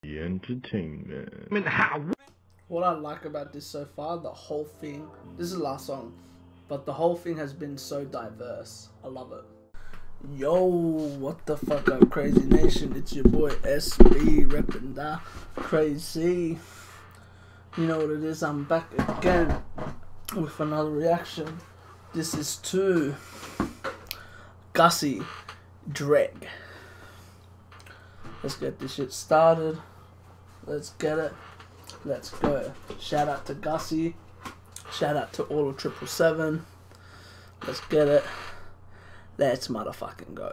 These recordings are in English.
Entertainment. What I like about this so far, the whole thing, this is the last song, but the whole thing has been so diverse. I love it. Yo, what the fuck up, Kraayziie Nation? It's your boy SB repping the Kraayziie. You know what it is, I'm back again with another reaction. This is to Kraayziie, Dregg. Let's get this shit started. Let's get it. Let's go. Shout out to Kraayziie. Shout out to all of 777. Let's get it. Let's motherfucking go.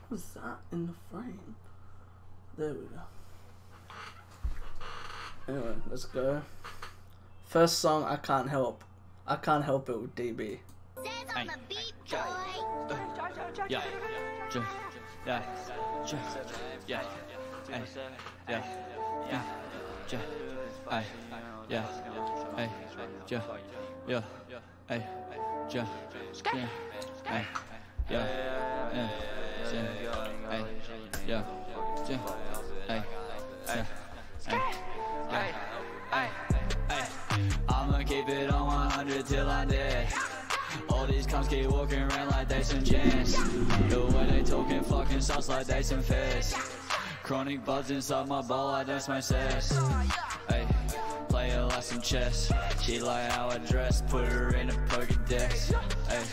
What's that in the frame? There we go. Anyway, let's go. First song, I Can't Help. I Can't Help It with DB. On the beat, boy. Yeah, yeah, yeah, yeah, yeah, yeah, yeah, yeah, hey, yeah, yeah, hey, yeah, hey, yeah, hey, yeah, hey, I'ma keep it on 100 till I'm dead. All these cunts keep walking around like they some gents. The way they talking fucking sounds like they some feds. Chronic buds inside my bowl, I don't smoke cess. Hey, play her like some chess. She like how I dress, put her in a Pokédex. Hey,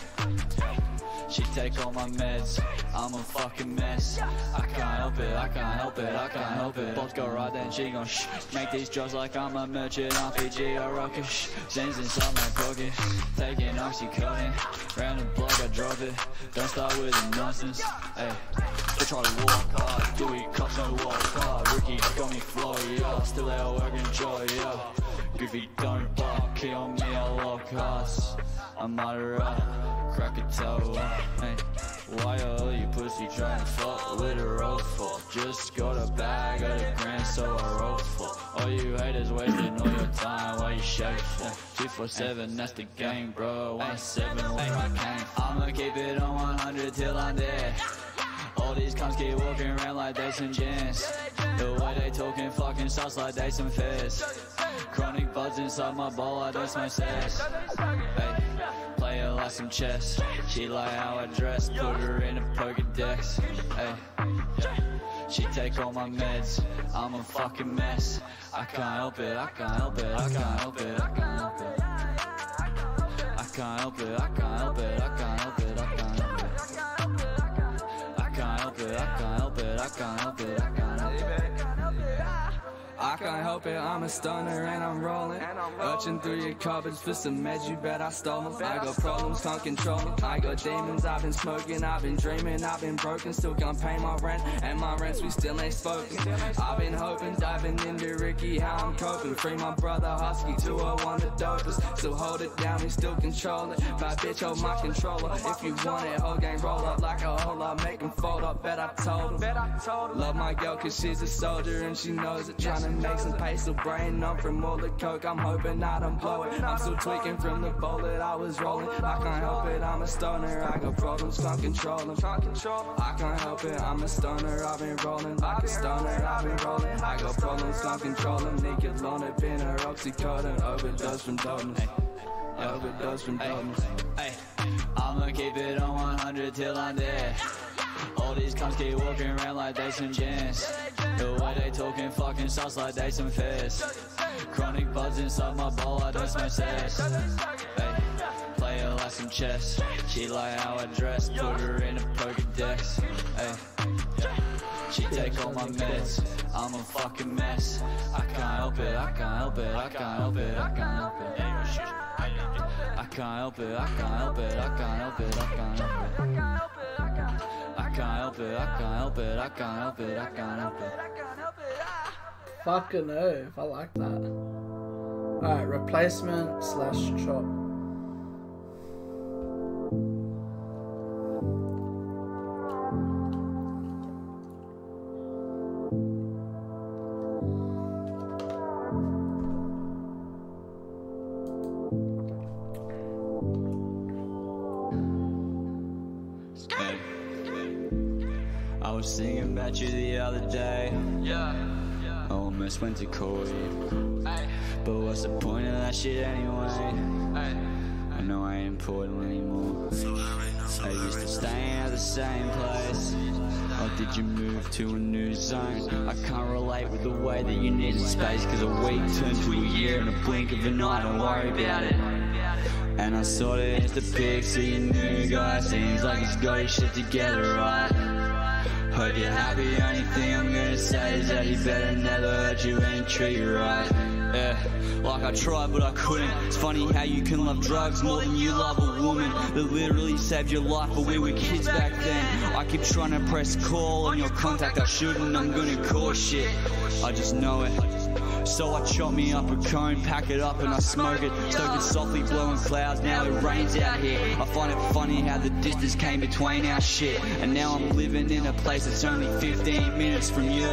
she take all my meds, I'm a fucking mess. I can't help it, I can't help it, I can't help it. Boss go right then she gon' shh. Make these drugs like I'm a merchant, RPG or rocket. Zen's inside my pocket, taking oxycodone. Round the block I drop it, don't start with the nonsense. Hey, they try to walk hard, do we cops no walk hard. Ricky got me flow, yeah, still out working joy, yeah. Goofy don't bark, key on me, I lock hearts. I'm moderate, crack a toe, hey. Why all you pussy trying to fuck with a road for? Just got a bag of the grand, so I roll for. All you haters wasting all your time while you shake for. 247, that's the game, bro. 17 where I came. I'ma keep it on 100 till I'm dead. All these cunts keep walking around like they some gents. The way they talking fucking sounds like they some feds. Chronic buds inside my bowl, I don't smoke cess. Hey, play her like some chess. She like how I dress, put her in a Pokédex. Hey, she take all my meds, I'm a fucking mess. I can't help it, I can't help it, I can't help it, I can't help it. I can't help it, I can't help it, I can't help it, I can't help it. I can't help it, I can't help it, I can't help it, I can't help it. I can't help it, I'm a stoner and I'm rolling. Urging through your cupboards for some meds, you bet I stole them. I got problems, can't control them. I got demons, I've been smoking, I've been dreaming, I've been broken. Still can't pay my rent, and my rents we still ain't spoken. I've been hoping, diving into Ricky, how I'm coping. Free my brother Husky, 201 the dopest. Still hold it down, we still control it. Bad bitch, hold my controller. If you want it, whole gang roll up like a whole lot. Make them fold up, bet I told them. Love my girl cause she's a soldier and she knows it. Tryna make some pace, so brain numb from all the coke. I'm hoping I don't blow it. I'm still tweaking from the bowl that I was rolling. I can't help it, I'm a stoner. I got problems, can't control them. I can't help it, I'm a stoner. I've been rolling like a stoner. I've been rolling. I got problems, can't control them. Naked alone, I've been a oxycodone. Overdose from dopeness. Overdose from dopeness. Hey, I'ma keep it on 100 till I'm dead. All these cunts keep walking around like they some gents. The way they talking fucking sounds like they some feds. Chronic buds inside my bowl, I don't smoke cess. Hey, play her like some chess. She like how I dress, put her in a Pokédex. Hey, she take all my meds, I'm a fucking mess. I can't help it, I can't help it, I can't help it, I can't help it. I can't help it, I can't help it, I can't help it, I can't help it. I can't help it, I can't help it, I can't help it, I can't help it. Fucking oath, I like that. Alright, replacement / chop. was thinking about you the other day. I almost went to call you, but what's the point of that shit anyway? I know I ain't important anymore. I used to stay at the same place. Or did you move to a new zone? I can't relate with the way that you needed space, cause a week turned to a year in a blink of an eye, don't worry about it. And I sorta hit the pics of your new guy, seems like he's got his shit together, right? Hope you're happy, only thing I'm gonna say is that he better never hurt you and treat you right. Yeah, like I tried but I couldn't. It's funny how you can love drugs more than you love a woman that literally saved your life, but we were kids back then. I keep trying to press call on your contact, I shouldn't, I'm gonna cause shit, I just know it. So I chop me up a cone, pack it up and I smoke it. Stoke it softly, blowing clouds, now it rains out here. I find it funny how the distance came between our shit, and now I'm living in a place that's only 15 minutes from you.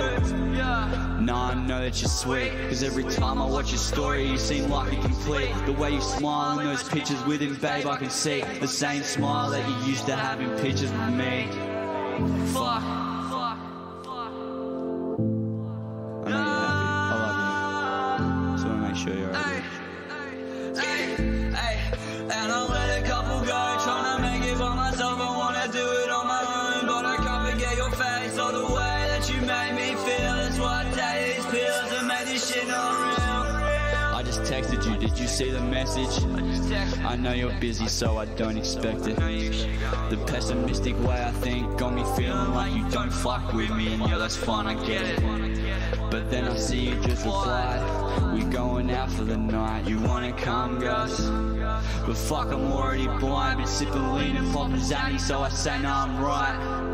Nah, I know that you're sweet, cause every time I watch your story you seem like a complete. The way you smile in those pictures with him, babe, I can see the same smile that you used to have in pictures with me. Fuck. I know you're happy, I love you. Just wanna make sure you're okay. And I let a couple go, trying to make it by myself. I wanna do it on my own, but I can't forget your face or the way that you made me feel. That's why I take these pills and make this shit not real. I just texted you, did you see the message? I know you're busy, so I don't expect it. The pessimistic way I think got me feeling like you don't fuck with me, and yeah, that's fine, I get it. But then I see you just replied, we going out for the night, you wanna come, Gus? But fuck, I'm already blind, been sipping lean and popping Zanny, so I say no, I'm right.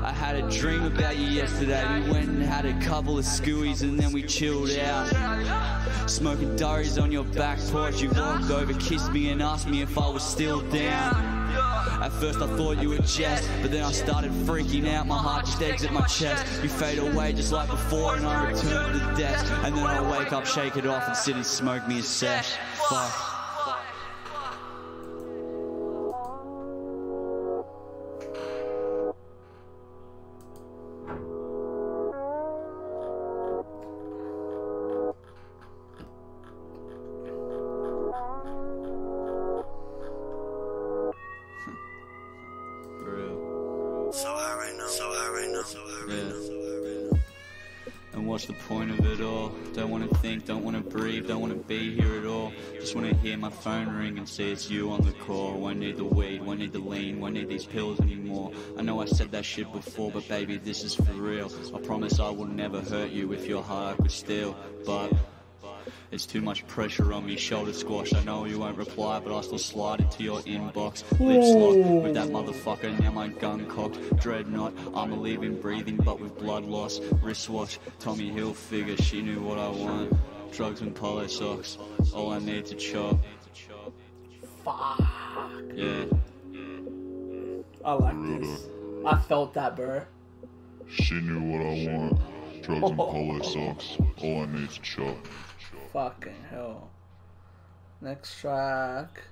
I had a dream about you yesterday, we went and had a couple of skewies and then we chilled out. Smoking durries on your back porch, you walked over, kissed me and asked me if I was still down. At first I thought you were jest, but then I started freaking out, my heart just exit my chest. You fade away just like before and I return to the desk, and then I wake up, shake it off and sit and smoke me a sesh. Fuck. And what's the point of it all? Don't wanna think, don't wanna breathe, don't wanna be here at all. Just wanna hear my phone ring and see it's you on the call. Won't need the weed, won't need the lean, won't need these pills anymore. I know I said that shit before, but baby, this is for real. I promise I will never hurt you if your heart could steal. But it's too much pressure on me, shoulder squash. I know you won't reply, but I still slide into your inbox. Lips locked with that motherfucker, now my gun cocked. Dreadnought, I'm a living, breathing, but with blood loss. Wristwatch, Tommy Hilfiger, she knew what I want. Drugs and polo socks, all I need to chop. Fuck. Yeah. I like this. I felt that, bro. She knew what I want. Drugs and polo socks, all I need to chop. Fucking hell. Next track.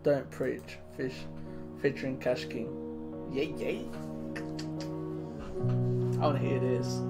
Don't Preach, Fish, featuring Cash King. Yay, yay. I wanna hear this.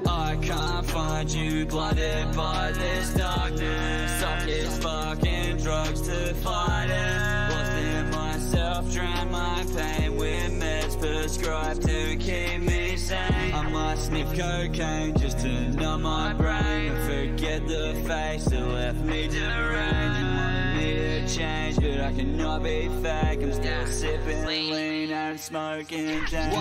I can't find you, blinded by this darkness. Suck his fucking drugs to fight it. Lost in myself, drown my pain with meds prescribed to keep me sane. I might sniff cocaine just to numb my brain and forget the face that left me deranged. You wanted me to change, but I cannot be fake. I'm still sipping lean and smoking dank.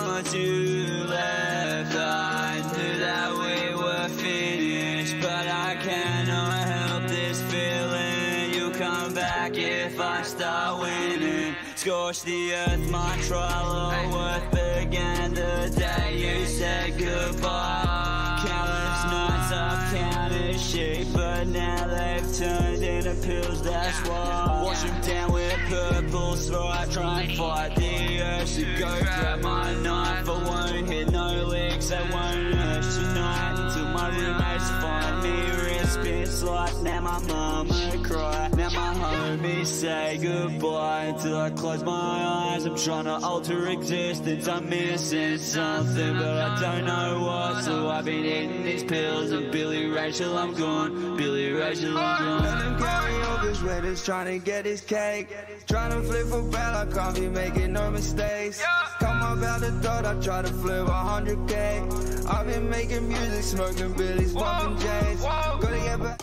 Once you left, I knew that we were finished, but I cannot help this feeling. You'll come back if I start winning. scorch the earth. My trial of worth began the day you said goodbye. Countless nights I've counted sheep, but now they've turned into pills, that's why. Wash them down with purple stripe, try and fight the urge to go grab my knife. I won't hit no licks, I won't hurt tonight until my roommates find me. Wrist bits like now my mama cry, now my homies say goodbye. Until I close my eyes, I'm trying to alter existence. I'm missing something, but I don't know what. So I've been eating these pills, and Billy Rachel, I'm gone. Billy Rachel, I'm gone. Let him carry over sweaters, trying to get his cake. Trying to flip for bad, I can't be making no mistakes. Come up out the door, I try to flip 100K. I've been making music, smoking Billy's, bumping J's. Gotta get back.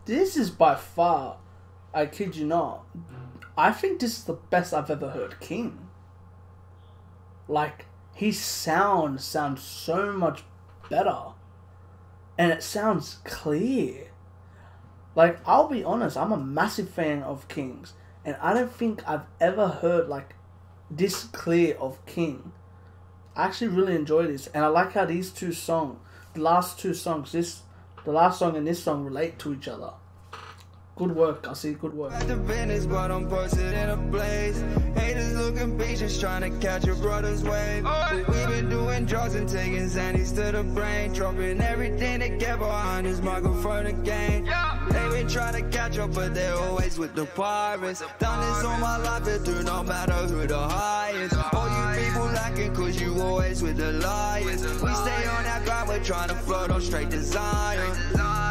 This is by far, I kid you not, I think this is the best I've ever heard King. Like, his sound sounds so much better. And it sounds clear. Like, I'll be honest, I'm a massive fan of King's. And I don't think I've ever heard, like, this clear of King. I actually really enjoy this. And I like how these two songs, the last two songs, the last song and this song relate to each other. Good work, I see, good work. At the business, but I'm posted in a blaze. Haters looking bitches trying to catch your brother's wave. We've been doing drugs and taking Xannies to the brain, dropping everything they get behind this microphone again. They been trying to catch up, but they're always with the pirates. Done this all my life, it do not matter who the highest. All you people lacking, cause you always with the liars. We stay on that grind, we're trying to float on straight desire.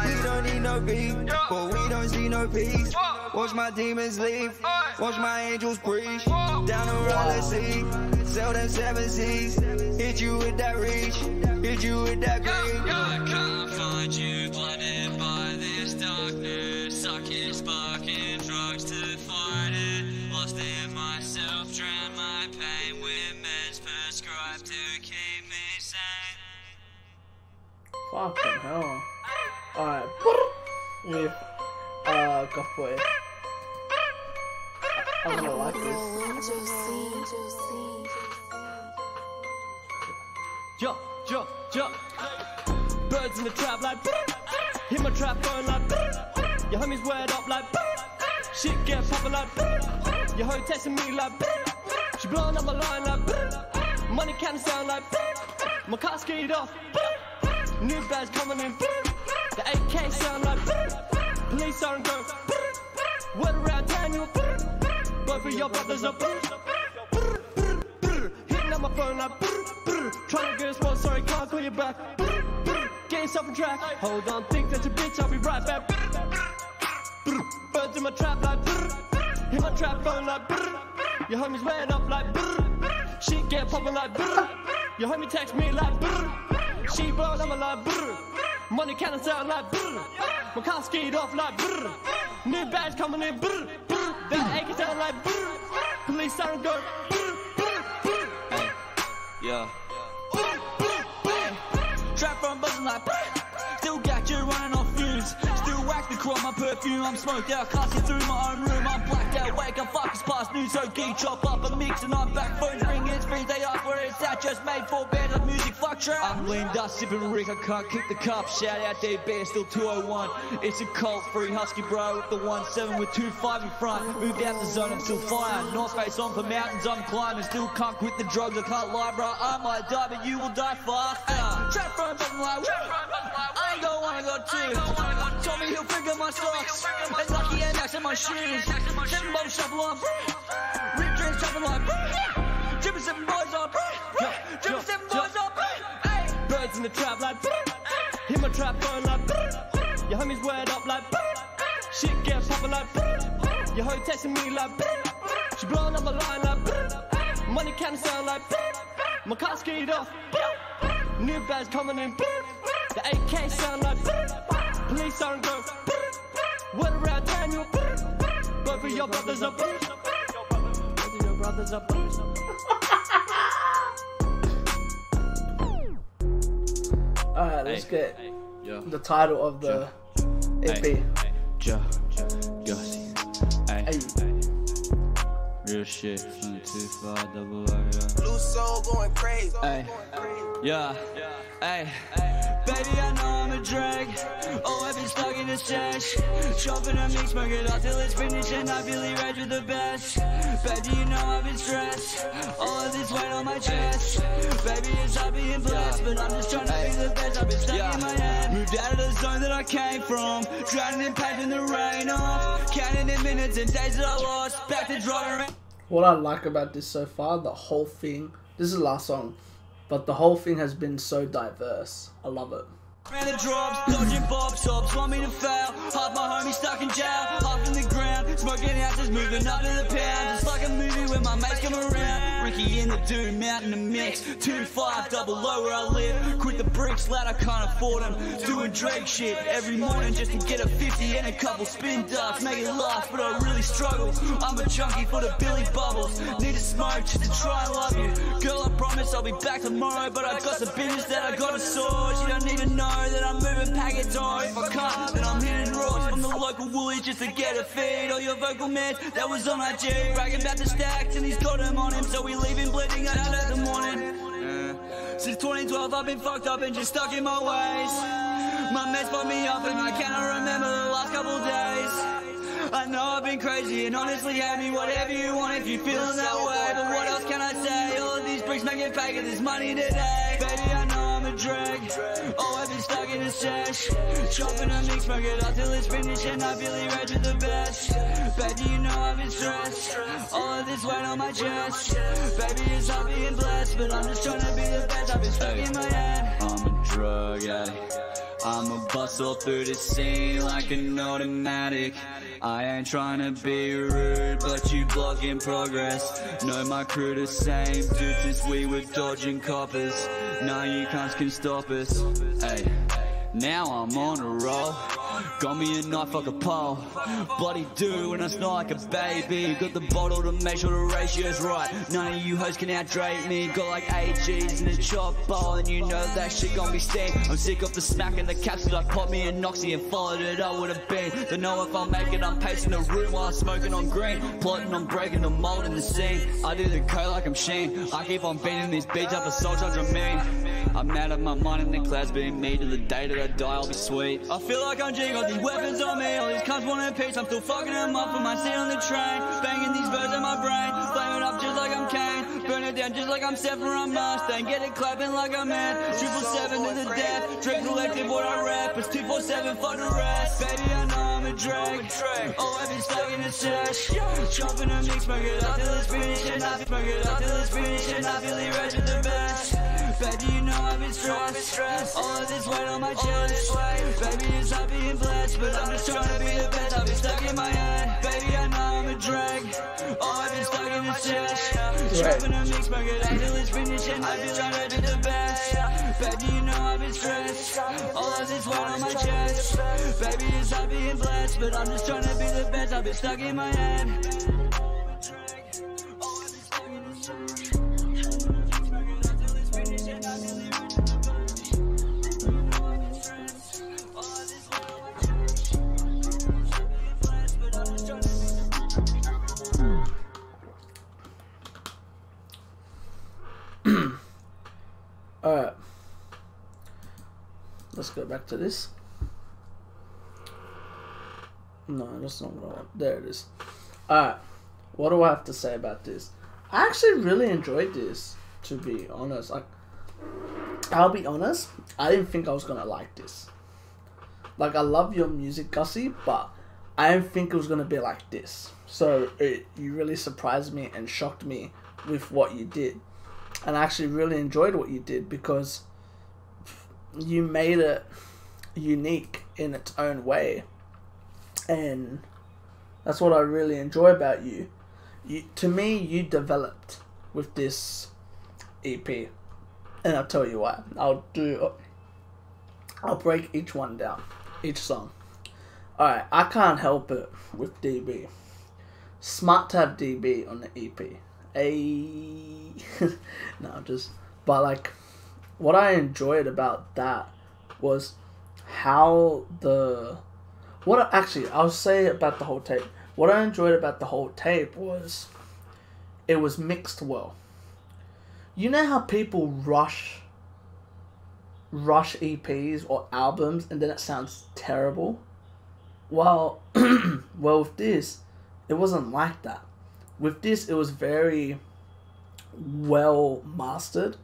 We don't need no beef, but we don't see no peace. Watch my demons leave, watch my angels preach. Down the road, let's see, sail them 7 seas. Hit you with that reach, hit you with that greed. I can't find you, blinded by this darkness. I can't spark in drugs to fight it. Lost in myself, drown my pain with meds prescribed to keep me sane. Fucking hell. Alright, with Godboy. I'm gonna like this. Jump. Birds in the trap like hit my trap going like your homies wet up like shit get poppin' like your hoe texting me like she blowing up my line like money can't sound like my car skied off. New bags coming in, the AK sound like police siren go. Word around town, you both of your brothers are hitting on my phone like trying to get a spot, sorry, can't call you back. Get yourself on track, hold on, think that's a bitch, I'll be right back. Birds in my trap like hit my trap phone like your homies wet up like shit get poppin' like your homie text me like she blowin' up my like money cannon sound like my car skied off like new bags coming in that AK sound like police siren go Hey, yeah. Trap from buzzing like still got you running off fumes. Still whack the crew on my perfume. I'm smoked out, can't see through my own room. I'm blacked out, wake up, fuck, it's past noon. So geek, chop up a mix and I'm back. Phones ringing, screens, they ask where it's at. Just made for bed of music, fuck trap. I'm leaned up, sipping Rick, I can't kick the cup. Shout out DB, still 201. It's a cult, free husky bro with the 1-7 with 2-5 in front. Moved out the zone, I'm still fire. North face on for mountains, I'm climbing. Still can't quit the drugs, I can't lie, bro. I might die, but you will die fast. Trap from buzzing like I ain't got one, I got two. Told me he'll figure my socks. And lucky and Max in my shoes. 7 bottles shuffle on. Rip drinks jumping like. Dripping 7 boys on. Dripping 7 boys on. Birds in the trap like hit my trap going like your homies wet up like shit get poppin' like your hoe texting me like she blowing up my line like money cannon sound like my car skied off. New bags coming in, the AK sound like police siren go. Word around town, you both of your brothers are both of your brothers are Alright, let's get the title of the EP. Real shit from the 25 double O, yeah. Blue soul going crazy. Ay, yeah, ay. Baby, I know I'm a drag. Oh, I've been stuck in the stash. Chopping a mix, smoke it up till it's finished, and I feel rage with the best. Baby, you know I've been stressed. All of this weight on my chest. Baby, it's hard being blessed, but I'm just trying to be the best. I've been stuck in my head. Moved out of the zone that I came from. Drowning in pain in the rain off. Counting in minutes and days that I lost. Back to driving. What I like about this so far, the whole thing, this is the last song, but the whole thing has been so diverse. I love it. Man, the drops, dodging bob tops, want me to fail. Half my homies stuck in jail, half in the ground. Smoking houses, moving up to the pound. Just like a movie when my mates come around. Ricky in the Doom, mountain the mix. 2-5, double low where I live. Quit the bricks, lad, I can't afford them. Doing Dregg shit every morning just to get a 50 and a couple spin darts. Make it last, but I really struggle. I'm a junkie for the Billy Bubbles. Need to smoke just to try and love you. Girl, I promise I'll be back tomorrow, but I got some business that I gotta sort. You don't need to know that I'm moving packets on. If I can't, then I'm hitting rocks from the local woolies just to get a feed. All your vocal meds, that was on IG. Bragging about the stacks and he's got them on him, so we leave him bleeding out at the morning. Since 2012 I've been fucked up and just stuck in my ways. My meds fucked me up and I cannot remember the last couple days. I know I've been crazy and honestly hate me whatever you want if you feeling that way. But what else can I say? All of these bricks make it fake and there's money today. Baby, I know I'm a drag. Oh, I've been stuck in the stash. Chopping a mix, smoke it up till it's finished, and I feel rage with the best. Baby, you know I've been stressed. All of this weight on my chest. Baby, it's hard being blessed, but I'm just trying to be the best. I've been stuck in my head. I'm a drug addict. I'ma bust all through the scene like an automatic. I ain't trying to be rude, but you blocking progress. Know my crew the same, dude, since we were dodging coppers. Now you cunts can stop us. Hey, now I'm on a roll. Got me a knife like a pole. Bloody do when I snort like a baby. Got the bottle to make sure the ratio's right. None of you hoes can outdrape me. Got like 8 G's in a chop bowl, and you know that shit gon' be steamed. I'm sick of the smack and the capsule. I popped me a Noxy and followed it up with a bean. Don't know if I'll make it. I'm pacing the room while I'm smoking on green. Plotting on breaking the mold in the scene. I do the code like I'm Sheen. I keep on beating these beats up a soul charge on me. I'm out of my mind in the clouds being me. To the day that I die I'll be sweet. I feel like I'm G, got these weapons on me. All these cunts want a piece, I'm still fucking them up from my seat on the train. Banging these birds in my brain. Flame it up just like I'm Kane. Burn it down just like I'm Seth or I'm Mustang. Get it clapping like I'm man. 777 to the death. Drink collective what I rap. It's 247 for the rest. Baby, I know I'm a drag. Oh, I've been stuck in the stash. Chopping a mix, smoke it up till it's finished, and I smoke it up till it's finished, and I feel rage with the best. Baby, you know I've been stressed. All of this weight on my chest. Baby, it's hard being blessed, but I'm just trying to be the best. I've been stuck in my head. Baby, I know I'm a drag. Oh, I've been stuck in the stash. Chopping a mix, smoke it up till it's finished, and I've been trying to be the best. Baby, you know I've been stressed. All of this weight on my chest. Baby, it's hard being blessed, but I'm just trying to be the best. I've been stuck in my head. Alright, let's go back to this. No, that's not what I want. There it is. Alright, what do I have to say about this? I actually really enjoyed this, to be honest. Like, I'll be honest, I didn't think I was gonna like this. Like, I love your music, Gussie, but I didn't think it was gonna be like this. So, you really surprised me and shocked me with what you did. And I actually really enjoyed what you did because you made it unique in its own way. And that's what I really enjoy about you. To me, you developed with this EP. And I'll tell you why. I'll break each one down. Each song. Alright, I can't help it with DB. Smart to have DB on the EP. No, but like, what I enjoyed about that was how actually, I'll say about the whole tape. What I enjoyed about the whole tape was it was mixed well. You know how people rush EPs or albums and then it sounds terrible? Well, well, with this, it wasn't like that. With this, it was very well mastered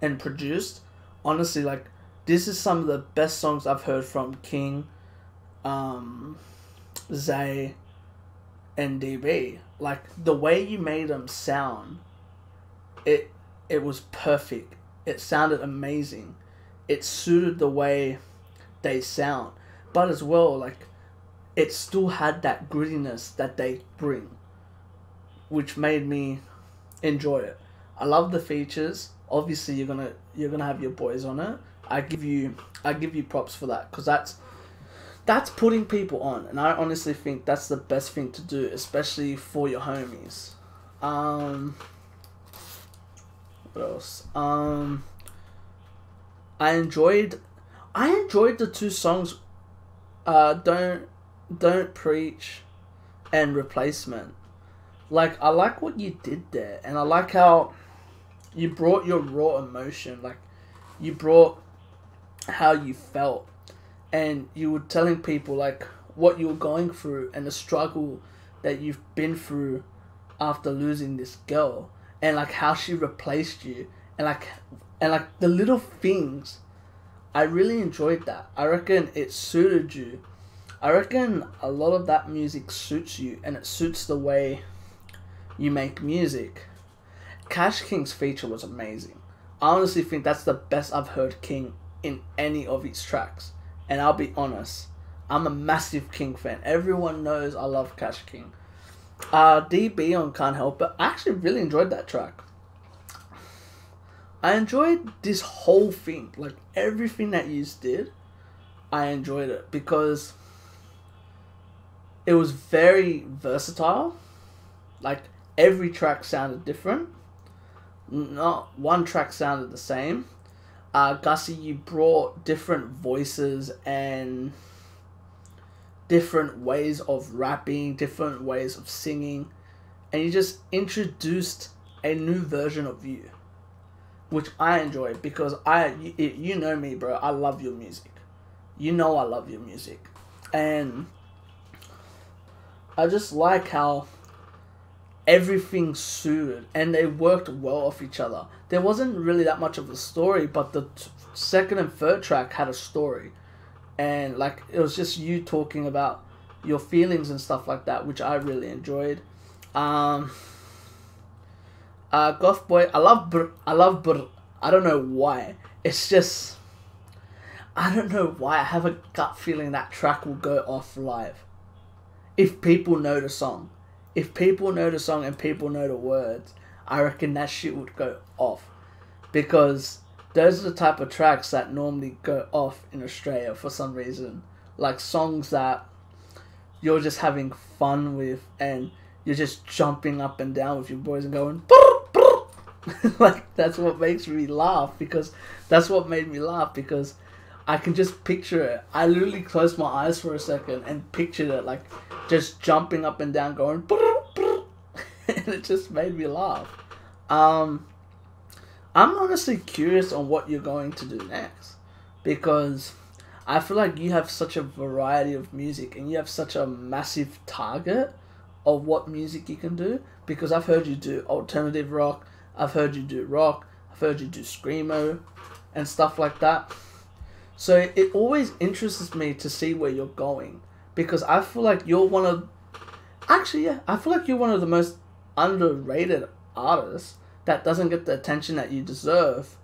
and produced. Honestly, like, this is some of the best songs I've heard from King, Zay, and DB. Like, the way you made them sound, it was perfect. It sounded amazing. It suited the way they sound. But as well, like, it still had that grittiness that they bring, which made me enjoy it. I love the features. Obviously, you're gonna have your boys on it. I give you props for that, because that's putting people on, and I honestly think that's the best thing to do, especially for your homies. What else? I enjoyed the two songs. Don't Preach and Replacement. Like, I like what you did there, and I like how you brought your raw emotion. Like, you brought how you felt, and you were telling people like what you were going through and the struggle that you've been through after losing this girl, and like how she replaced you, and like the little things. I really enjoyed that. I reckon it suited you. I reckon a lot of that music suits you, and it suits the way you make music. Cash King's feature was amazing. I honestly think that's the best I've heard King in any of his tracks. And I'll be honest, I'm a massive King fan. Everyone knows I love Cash King. DB on Can't Help It. I actually really enjoyed that track. I enjoyed this whole thing. Like, everything that you did, I enjoyed it. Because it was very versatile. Like, every track sounded different. Not one track sounded the same. Gussie, you brought different voices and different ways of rapping, different ways of singing, and you just introduced a new version of you, which I enjoyed, because you know me, bro. I love your music. You know I love your music, and I just like how everything suited and they worked well off each other. There wasn't really that much of a story, but the second and third track had a story, and like, it was just you talking about your feelings and stuff like that, which I really enjoyed. Goth Boy, I love Brr. I don't know why. It's just, I don't know why. I have a gut feeling that track will go off live if people know the song. If people know the song and people know the words, I reckon that shit would go off. Because those are the type of tracks that normally go off in Australia for some reason. Like, songs that you're just having fun with and you're just jumping up and down with your boys and going, brr, brr. Like, that's what makes me laugh. Because that's what made me laugh, because I can just picture it. I literally closed my eyes for a second and pictured it, like, just jumping up and down, going, brr, brr. And it just made me laugh. I'm honestly curious on what you're going to do next, because I feel like you have such a variety of music and you have such a massive target of what music you can do, because I've heard you do alternative rock, I've heard you do rock, I've heard you do screamo and stuff like that. So it always interests me to see where you're going, because I feel like you're one of, actually, yeah, I feel like you're one of the most underrated artists that doesn't get the attention that you deserve.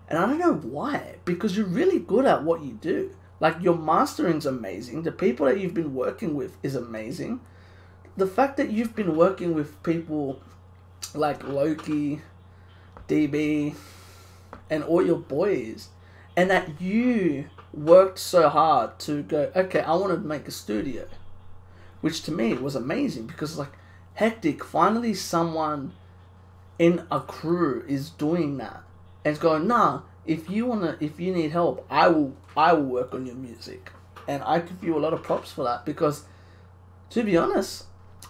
And I don't know why, because you're really good at what you do. Like, your mastering's amazing. The people that you've been working with is amazing. The fact that you've been working with people like Loki, DB, and all your boys, and that you worked so hard to go, okay, I want to make a studio, which to me was amazing, because like, hectic, finally someone in a crew is doing that and it's going, nah, if you need help, I will work on your music. And I give you a lot of props for that, because to be honest,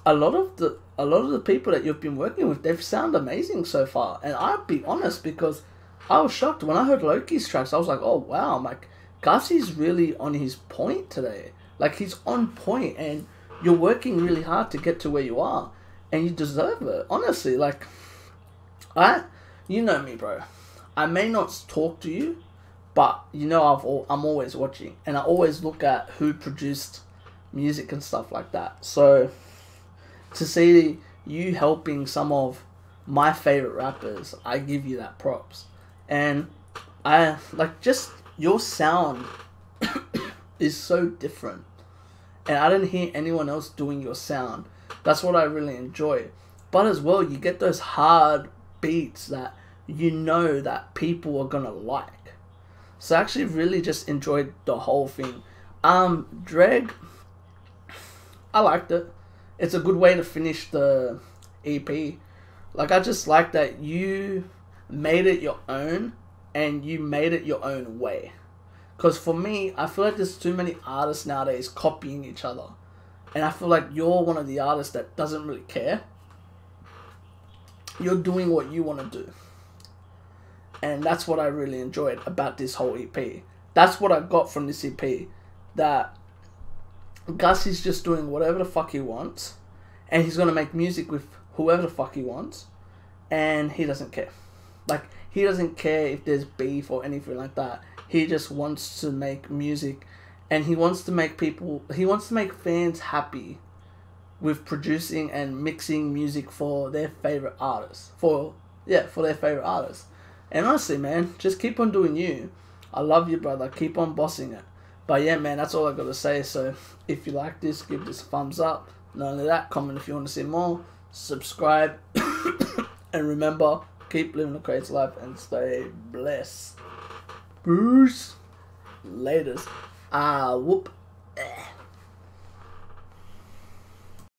a lot of the people that you've been working with, they've sound amazing so far. And I'll be honest, because I was shocked when I heard Loki's tracks. I was like, oh wow, I'm like, Gussie's really on his point today. Like, he's on point, and you're working really hard to get to where you are, and you deserve it. Honestly, like, you know me, bro. I may not talk to you, but you know I'm always watching, and I always look at who produced music and stuff like that. So to see you helping some of my favorite rappers, I give you that props. And I like, just your sound is so different, and I didn't hear anyone else doing your sound. That's what I really enjoy. But as well, you get those hard beats that you know that people are gonna like. So I actually really just enjoyed the whole thing. Dregg, I liked it. It's a good way to finish the EP. Like, I just like that you made it your own, and you made it your own way. Because for me, I feel like there's too many artists nowadays copying each other. And I feel like you're one of the artists that doesn't really care. You're doing what you want to do. And that's what I really enjoyed about this whole EP. That's what I got from this EP. That Gus is just doing whatever the fuck he wants. And he's going to make music with whoever the fuck he wants. And he doesn't care. Like, he doesn't care if there's beef or anything like that. He just wants to make music, and he wants to make fans happy with producing and mixing music for their favorite artists. For their favorite artists. And honestly, man, just keep on doing you. I love you, brother. Keep on bossing it. But yeah, man, that's all I got to say. So if you like this, give this a thumbs up. Not only that, comment if you want to see more. Subscribe. And remember, keep living a crazy life and stay blessed. Bruce. Laters. Whoop.